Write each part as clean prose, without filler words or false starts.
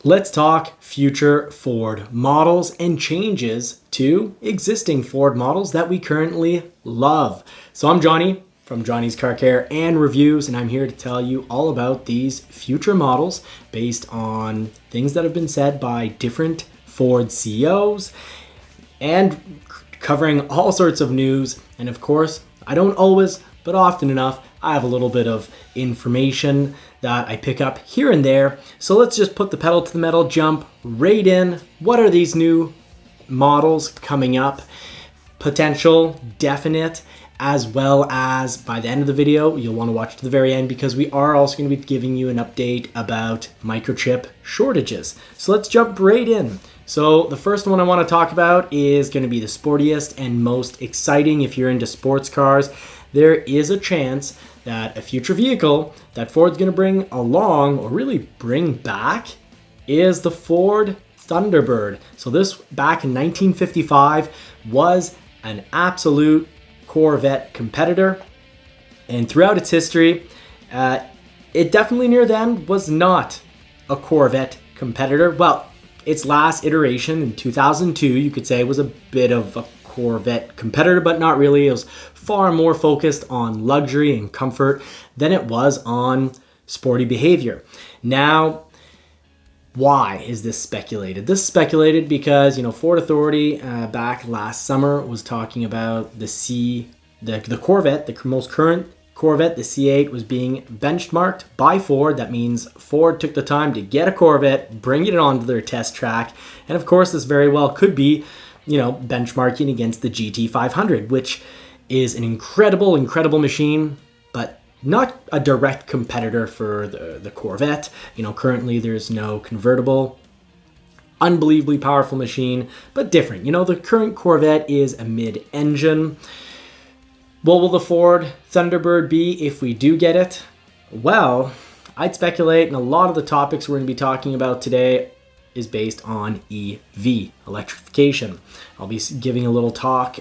Let's talk future Ford models and changes to existing Ford models that we currently love. So I'm Johnny from Johnny's Car Care and Reviews, and I'm here to tell you all about these future models based on things that have been said by different Ford CEOs and covering all sorts of news. And of course, I don't always, but often enough, I have a little bit of information that I pick up here and there. So let's just put the pedal to the metal, jump right in. What are these new models coming up? Potential, definite, as well as by the end of the video, you'll want to watch to the very end because we are also going to be giving you an update about microchip shortages. So let's jump right in. So the first one I want to talk about is going to be the sportiest and most exciting if you're into sports cars. There is a chance that a future vehicle that Ford's going to bring along or really bring back is the Ford Thunderbird. So this back in 1955 was an absolute Corvette competitor, and throughout its history, it definitely near then was not a Corvette competitor. Well, its last iteration in 2002, you could say, was a bit of a Corvette competitor, but not really. It was far more focused on luxury and comfort than it was on sporty behavior. Now, why is this speculated? This is speculated because, Ford Authority back last summer was talking about the Corvette, the most current Corvette, the C8, was being benchmarked by Ford. That means Ford took the time to get a Corvette, bring it onto their test track. And of course, this very well could be, benchmarking against the GT500, which is an incredible machine, but not a direct competitor for the Corvette. Currently there's no convertible. Unbelievably powerful machine, but different. The current Corvette is a mid-engine. What will the Ford Thunderbird be if we do get it? Well, I'd speculate, and a lot of the topics we're going to be talking about today is based on EV, electrification. I'll be giving a little talk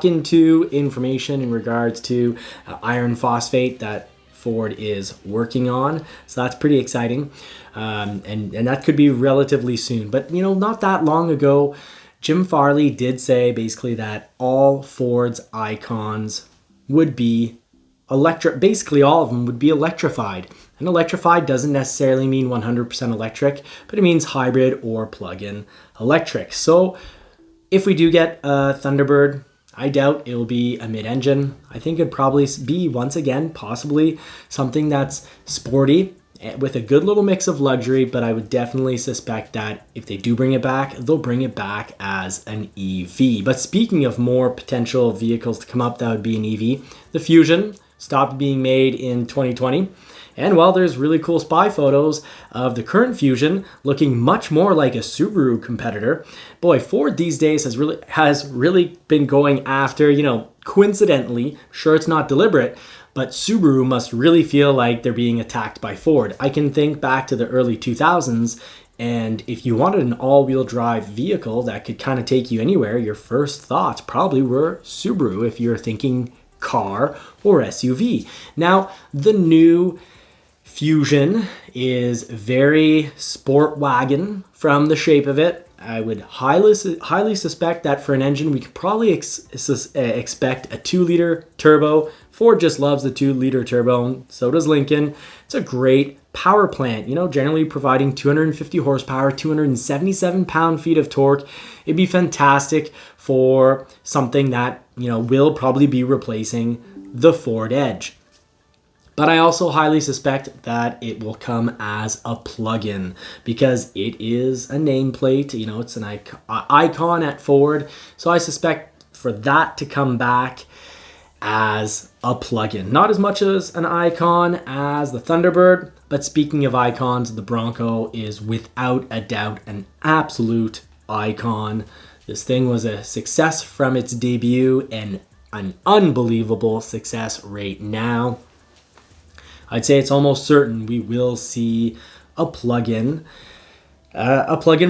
into information in regards to iron phosphate that Ford is working on. So that's pretty exciting. And that could be relatively soon. But, not that long ago, Jim Farley did say basically that all Ford's icons would be basically all of them would be electrified. And electrified doesn't necessarily mean 100% electric, but it means hybrid or plug-in electric. So if we do get a Thunderbird, I doubt it will be a mid-engine. I think it'd probably be, once again, possibly something that's sporty with a good little mix of luxury, but I would definitely suspect that if they do bring it back, they'll bring it back as an EV. But speaking of more potential vehicles to come up that would be an EV, the Fusion stopped being made in 2020. And well, there's really cool spy photos of the current Fusion looking much more like a Subaru competitor. Boy, Ford these days has really been going after, coincidentally, sure it's not deliberate, but Subaru must really feel like they're being attacked by Ford. I can think back to the early 2000s, and if you wanted an all-wheel drive vehicle that could kind of take you anywhere, your first thoughts probably were Subaru if you're thinking car or SUV. Now, the new Fusion is very sport wagon from the shape of it. I would highly suspect that for an engine, we could probably expect a 2-liter turbo. Ford just loves the 2-liter turbo, so does Lincoln. It's a great power plant, generally providing 250 horsepower, 277 pound-feet of torque. It'd be fantastic for something that, will probably be replacing the Ford Edge. But I also highly suspect that it will come as a plug-in because it is a nameplate. It's an icon at Ford. So I suspect for that to come back as a plug-in. Not as much as an icon as the Thunderbird, but speaking of icons, the Bronco is without a doubt an absolute icon. This thing was a success from its debut and an unbelievable success right now. I'd say it's almost certain we will see a plug-in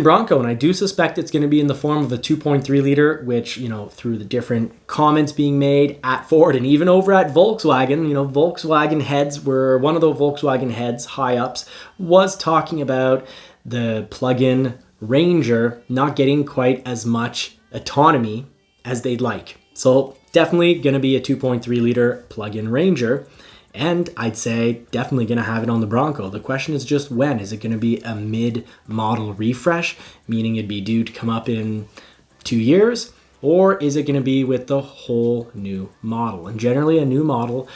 Bronco, and I do suspect it's going to be in the form of a 2.3 liter, which, through the different comments being made at Ford and even over at Volkswagen, Volkswagen heads were, one of the Volkswagen heads, high ups, was talking about the plug-in Ranger not getting quite as much autonomy as they'd like. So definitely going to be a 2.3 liter plug-in Ranger. And I'd say definitely going to have it on the Bronco. The question is just when. Is it going to be a mid-model refresh, meaning it'd be due to come up in 2 years? Or is it going to be with the whole new model? And generally a new model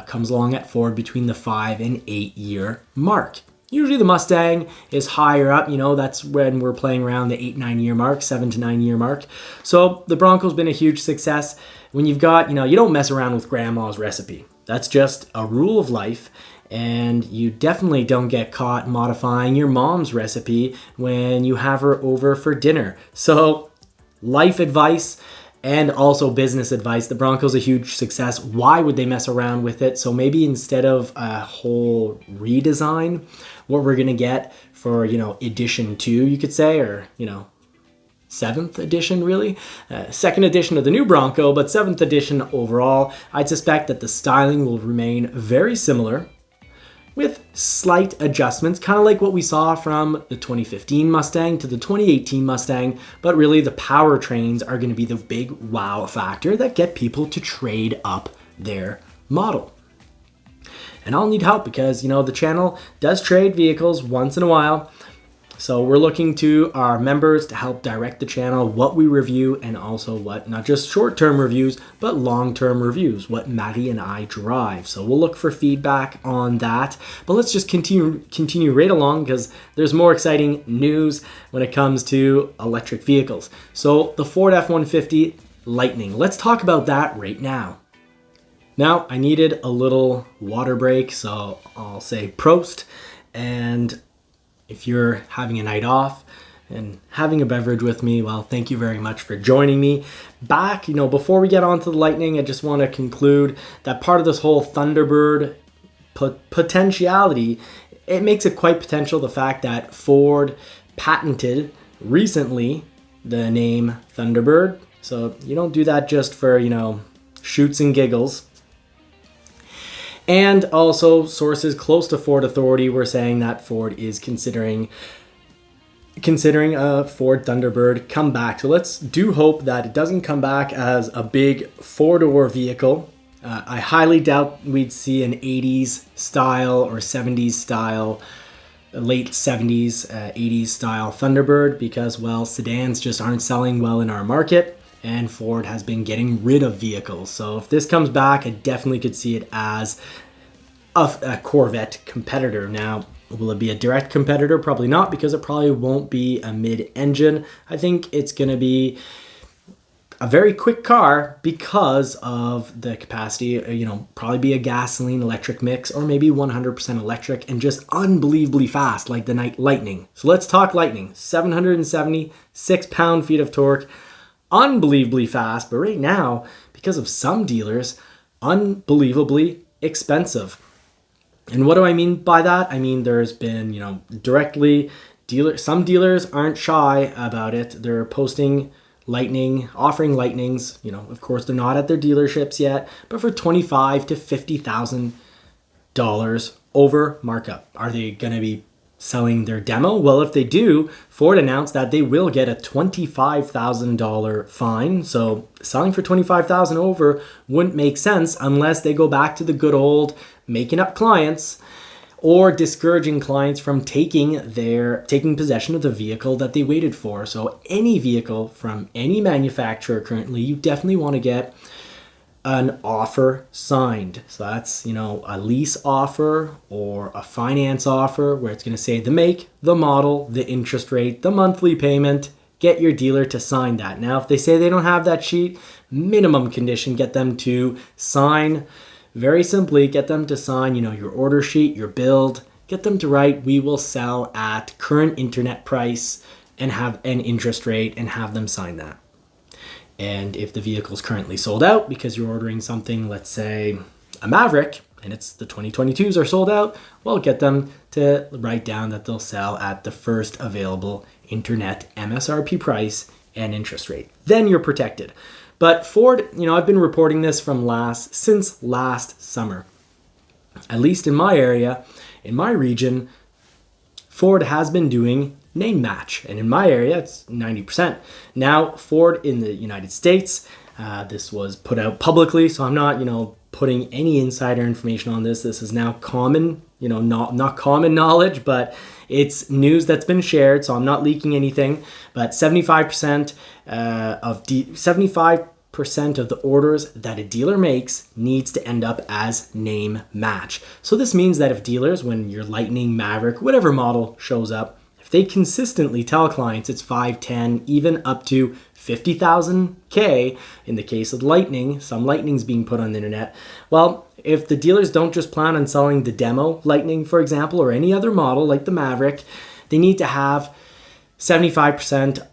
comes along at Ford between the 5 and 8 year mark. Usually the Mustang is higher up, that's when we're playing around the 8-9 year mark, 7 to 9 year mark. So the Bronco's been a huge success. When you've got, you don't mess around with grandma's recipe. That's just a rule of life. And you definitely don't get caught modifying your mom's recipe when you have her over for dinner. So life advice and also business advice. The Bronco's a huge success. Why would they mess around with it? So maybe instead of a whole redesign, what we're going to get for, edition 2, you could say, or, 7th edition, really. 2nd edition of the new Bronco, but 7th edition overall. I'd suspect that the styling will remain very similar with slight adjustments, kind of like what we saw from the 2015 Mustang to the 2018 Mustang, but really the powertrains are going to be the big wow factor that get people to trade up their model. And I'll need help because, the channel does trade vehicles once in a while. So we're looking to our members to help direct the channel, what we review, and also what, not just short-term reviews, but long-term reviews, what Maddie and I drive. So we'll look for feedback on that. But let's just continue right along because there's more exciting news when it comes to electric vehicles. So the Ford F-150 Lightning, let's talk about that right now. Now, I needed a little water break, so I'll say Prost. And if you're having a night off and having a beverage with me, well, thank you very much for joining me. Back, before we get on to the Lightning, I just want to conclude that part of this whole Thunderbird potentiality, it makes it quite potential, the fact that Ford patented recently the name Thunderbird. So you don't do that just for, shoots and giggles. And also, sources close to Ford Authority were saying that Ford is considering a Ford Thunderbird comeback. So let's do hope that it doesn't come back as a big four-door vehicle. I highly doubt we'd see an 80s style or 70s style, late 70s, 80s style Thunderbird because, well, sedans just aren't selling well in our market. And Ford has been getting rid of vehicles. So if this comes back, I definitely could see it as a Corvette competitor. Now, will it be a direct competitor? Probably not, because it probably won't be a mid-engine. I think it's going to be a very quick car because of the capacity, probably be a gasoline electric mix or maybe 100% electric and just unbelievably fast like the Lightning. So let's talk Lightning. 776 pound-feet of torque. Unbelievably fast, but right now, because of some dealers, unbelievably expensive. And what do I mean by that? I mean, there's been, some dealers aren't shy about it. They're posting Lightning, offering Lightnings, of course they're not at their dealerships yet, but for $25,000 to $50,000 over markup. Are they going to be selling their demo? Well, if they do, Ford announced that they will get a $25,000 fine. So selling for $25,000 over wouldn't make sense unless they go back to the good old making up clients or discouraging clients from taking possession of the vehicle that they waited for. So any vehicle from any manufacturer currently, you definitely want to get an offer signed. So that's, a lease offer or a finance offer where it's going to say the make, the model, the interest rate, the monthly payment. Get your dealer to sign that. Now, if they say they don't have that sheet, minimum condition, get them to sign. Very simply, get them to sign, your order sheet, your build. Get them to write, we will sell at current internet price and have an interest rate, and have them sign that. And if the vehicle is currently sold out because you're ordering something, let's say a Maverick, and it's the 2022s are sold out, well, get them to write down that they'll sell at the first available internet MSRP price and interest rate. Then you're protected. But Ford, I've been reporting this since last summer. At least in my area, in my region, Ford has been doing name match. And in my area, it's 90%. Now, Ford in the United States, this was put out publicly, so I'm not, putting any insider information on this. This is now common, not common knowledge, but it's news that's been shared, so I'm not leaking anything. But 75% of the orders that a dealer makes needs to end up as name match. So this means that if dealers, when your Lightning, Maverick, whatever model shows up, if they consistently tell clients it's 5, 10, even up to 50,000 K in the case of Lightning, some Lightnings being put on the internet. Well, if the dealers don't just plan on selling the demo Lightning, for example, or any other model like the Maverick, they need to have 75%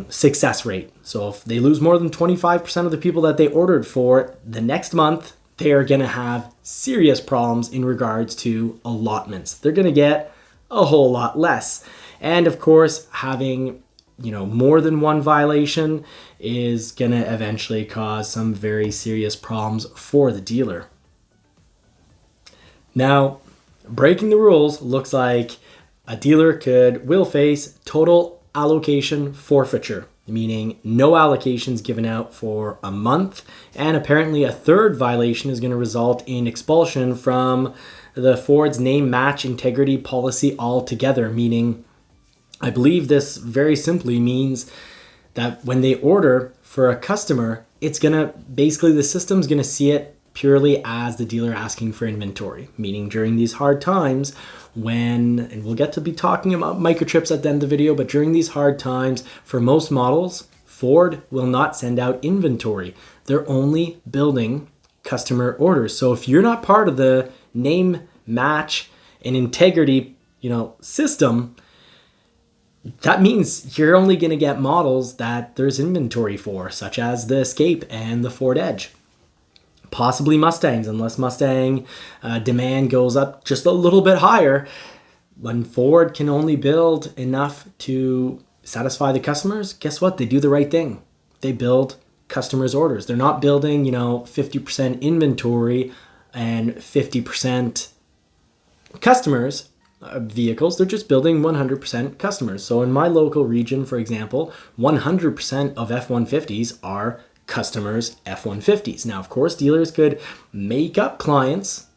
success rate. So if they lose more than 25% of the people that they ordered for the next month, they are going to have serious problems in regards to allotments. They're going to get a whole lot less. And of course, having more than one violation is going to eventually cause some very serious problems for the dealer. Now, breaking the rules looks like a dealer will face total allocation forfeiture, meaning no allocations given out for a month. And apparently a third violation is going to result in expulsion from the Ford's name match integrity policy altogether, meaning I believe this very simply means that when they order for a customer, it's gonna basically the system's gonna see it purely as the dealer asking for inventory, meaning during these hard times and we'll get to be talking about microchips at the end of the video, but during these hard times, for most models, Ford will not send out inventory. They're only building customer orders. So if you're not part of the name match and integrity, system, that means you're only going to get models that there's inventory for, such as the Escape and the Ford Edge. Possibly Mustangs, unless Mustang demand goes up just a little bit higher. When Ford can only build enough to satisfy the customers, guess what? They do the right thing. They build customers' orders. They're not building, 50% inventory and 50% customers. Vehicles, they're just building 100% customers. So in my local region, for example, 100% of F150s are customers' F150s. Now, of course, dealers could make up clients,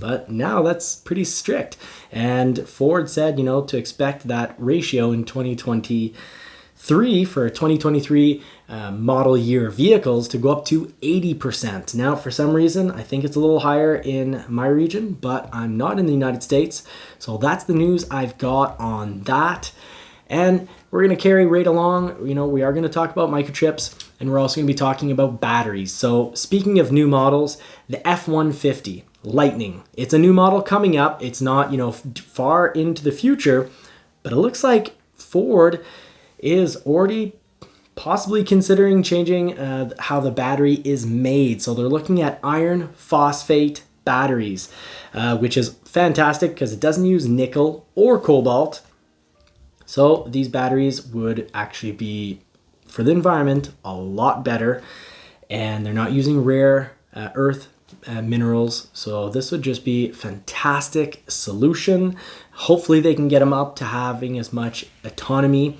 but now that's pretty strict. And Ford said, to expect that ratio in 2023 for 2023 model year vehicles to go up to 80%. Now, for some reason, I think it's a little higher in my region, but I'm not in the United States. So that's the news I've got on that. And we're going to carry right along. We are going to talk about microchips, and we're also going to be talking about batteries. So speaking of new models, the F-150 Lightning. It's a new model coming up. It's not, far into the future, but it looks like Ford is already possibly considering changing how the battery is made. So they're looking at iron phosphate batteries, which is fantastic because it doesn't use nickel or cobalt. So these batteries would actually be, for the environment, a lot better. And they're not using rare earth minerals. So this would just be a fantastic solution. Hopefully they can get them up to having as much autonomy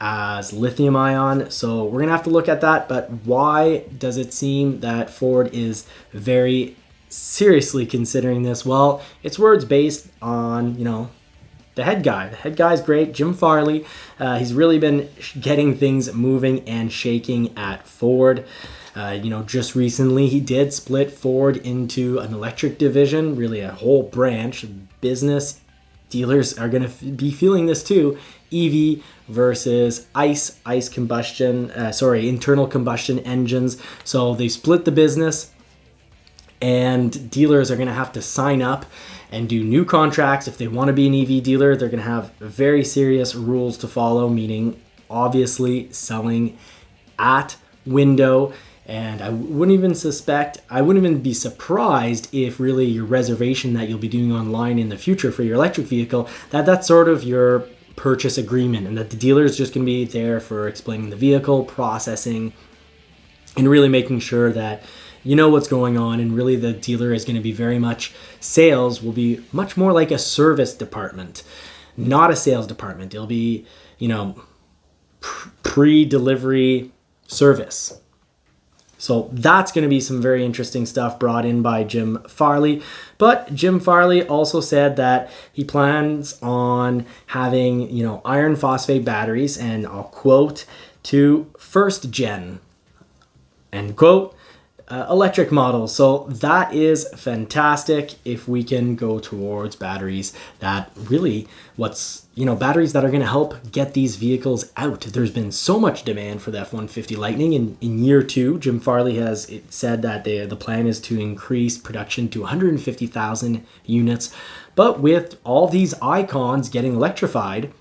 as lithium ion. So we're gonna have to look at that. But why does it seem that Ford is very seriously considering this? Well, it's words based on, the head guy. The head guy's great, Jim Farley. He's really been getting things moving and shaking at Ford. Just recently he did split Ford into an electric division, really a whole branch. Business dealers are going to be feeling this too. EV versus internal combustion engines. So they split the business, and dealers are going to have to sign up and do new contracts. If they want to be an EV dealer, they're going to have very serious rules to follow, meaning obviously selling at window. And I wouldn't even be surprised if really your reservation that you'll be doing online in the future for your electric vehicle, that's sort of your purchase agreement, and that the dealer is just going to be there for explaining the vehicle, processing, and really making sure that you know what's going on. And really the dealer is going to be sales will be much more like a service department. not a sales department. It'll be, pre-delivery service. So that's going to be some very interesting stuff brought in by Jim Farley. But Jim Farley also said that he plans on having, iron phosphate batteries, and I'll quote, to first gen, end quote, electric models. So that is fantastic if we can go towards batteries that really batteries that are going to help get these vehicles out. There's been so much demand for the F-150 Lightning. In year 2, Jim Farley has said that the plan is to increase production to 150,000 units. But with all these icons getting electrified,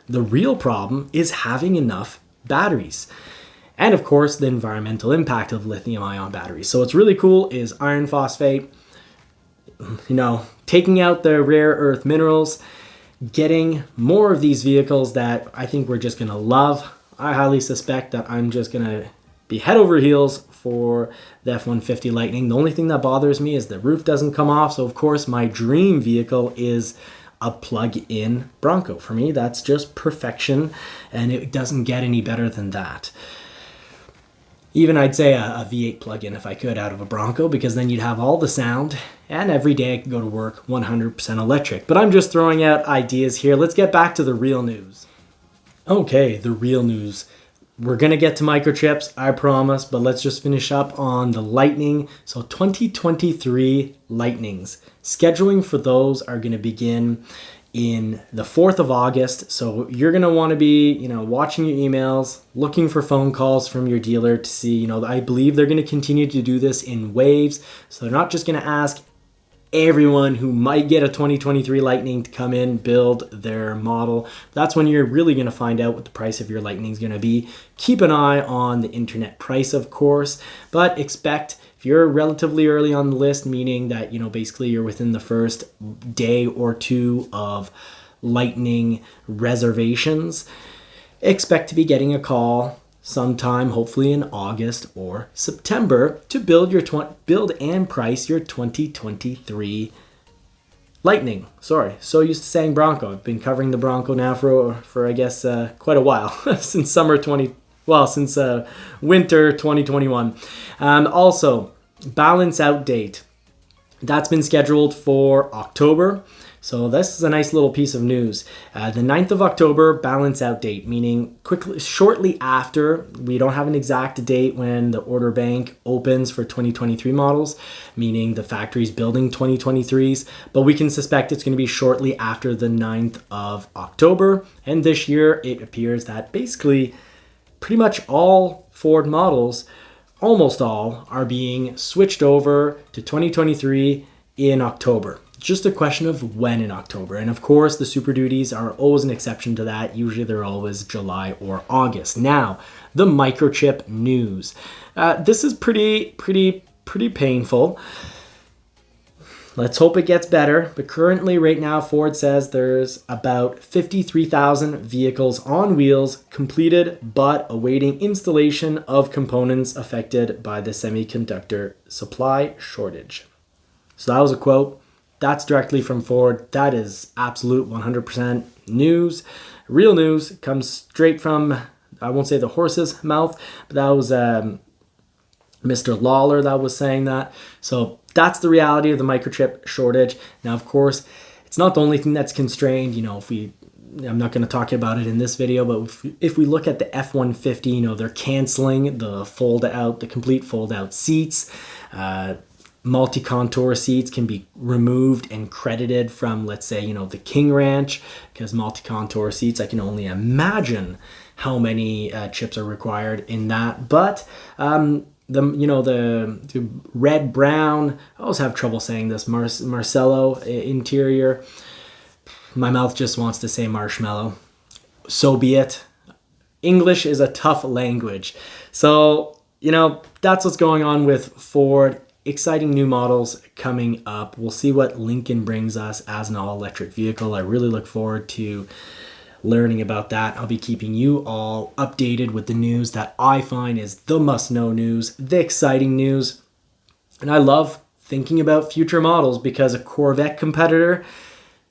the real problem is having enough batteries. And of course, the environmental impact of lithium ion batteries. So what's really cool is iron phosphate, taking out the rare earth minerals, getting more of these vehicles that I think we're just going to love. I highly suspect that I'm just going to be head over heels for the F-150 Lightning. The only thing that bothers me is the roof doesn't come off. So of course, my dream vehicle is a plug-in Bronco. For me, that's just perfection, and it doesn't get any better than that. Even I'd say a V8 plug-in if I could out of a Bronco, because then you'd have all the sound, and every day I could go to work 100% electric. But I'm just throwing out ideas here. Let's get back to the real news. Okay, the real news. We're going to get to microchips, I promise, but let's just finish up on the Lightning. So 2023 Lightnings. Scheduling for those are going to begin in the 4th of August. So you're going to want to be, watching your emails, looking for phone calls from your dealer to see, I believe they're going to continue to do this in waves. So they're not just going to ask everyone who might get a 2023 Lightning to come in, build their model. That's when you're really going to find out what the price of your Lightning is going to be. Keep an eye on the internet price, of course, but expect, if you're relatively early on the list, meaning that, basically you're within the first day or 2 of Lightning reservations, expect to be getting a call sometime, hopefully in August or September, to build and price your 2023 Lightning. Sorry, so used to saying Bronco. I've been covering the Bronco now for I guess quite a while, since winter 2021. Also, balance out date. That's been scheduled for October. So this is a nice little piece of news. The 9th of October, balance out date, meaning shortly after. We don't have an exact date when the order bank opens for 2023 models, meaning the factory's building 2023s, but we can suspect it's going to be shortly after the 9th of October. And this year, it appears that basically pretty much all Ford models, almost all, are being switched over to 2023 in October. Just a question of when in October. And of course, the Super Duties are always an exception to that. Usually they're always July or August. Now, the microchip news. This is pretty painful. Let's hope it gets better. But currently, right now, Ford says there's about 53,000 vehicles on wheels completed, but awaiting installation of components affected by the semiconductor supply shortage. So that was a quote. That's directly from Ford. That is absolute 100% news. Real news comes straight from, I won't say the horse's mouth, but that was Mr. Lawler that was saying that. So that's the reality of the microchip shortage. Now, of course, it's not the only thing that's constrained. I'm not going to talk about it in this video, but if we look at the F-150, they're canceling the complete fold-out seats. Multi-contour seats can be removed and credited from, let's say, the King Ranch, because multi-contour seats, I can only imagine how many chips are required in that. But the red brown, I always have trouble saying this, Marcello interior. My mouth just wants to say marshmallow. So be it. English is a tough language. So, that's what's going on with Ford. Exciting new models coming up. We'll see what Lincoln brings us as an all-electric vehicle. I really look forward to learning about that. I'll be keeping you all updated with the news that I find is the must-know news, the exciting news. And I love thinking about future models because a Corvette competitor,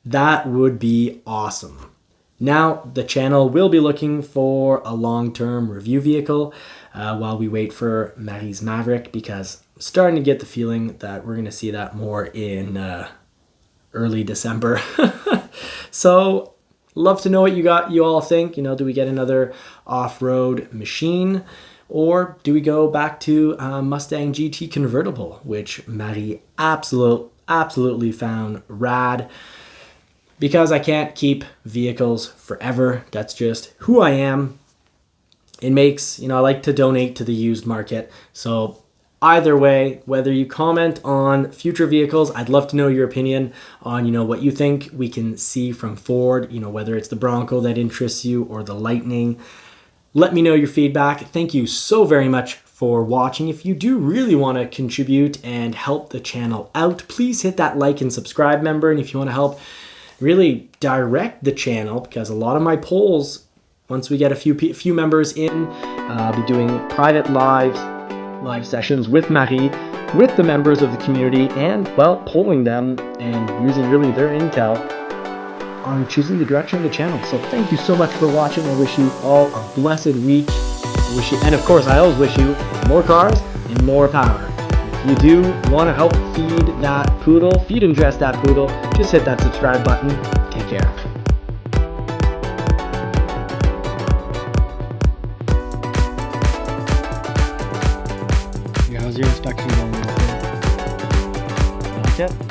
that would be awesome. Now, the channel will be looking for a long-term review vehicle while we wait for Marie's Maverick, because I'm starting to get the feeling that we're going to see that more in early December. So, love to know what you all think. You know, do we get another off-road machine? Or do we go back to Mustang GT convertible, which Marie absolutely found rad. Because I can't keep vehicles forever. That's just who I am. It makes, you know, I like to donate to the used market. So either way, whether you comment on future vehicles, I'd love to know your opinion on, you know, what you think we can see from Ford, you know, whether it's the Bronco that interests you or the Lightning. Let me know your feedback. Thank you so very much for watching. If you do really want to contribute and help the channel out, please hit that like and subscribe member. And if you want to help really direct the channel, because a lot of my polls, once we get a few members in, I'll be doing private live sessions with Marie, with the members of the community, and, well, polling them and using really their intel on choosing the direction of the channel. So thank you so much for watching. I wish you all a blessed week. And of course, I always wish you more cars and more power. If you do want to help feed and dress that poodle, just hit that subscribe button. Take care. Yeah, how's your inspection going? Like it?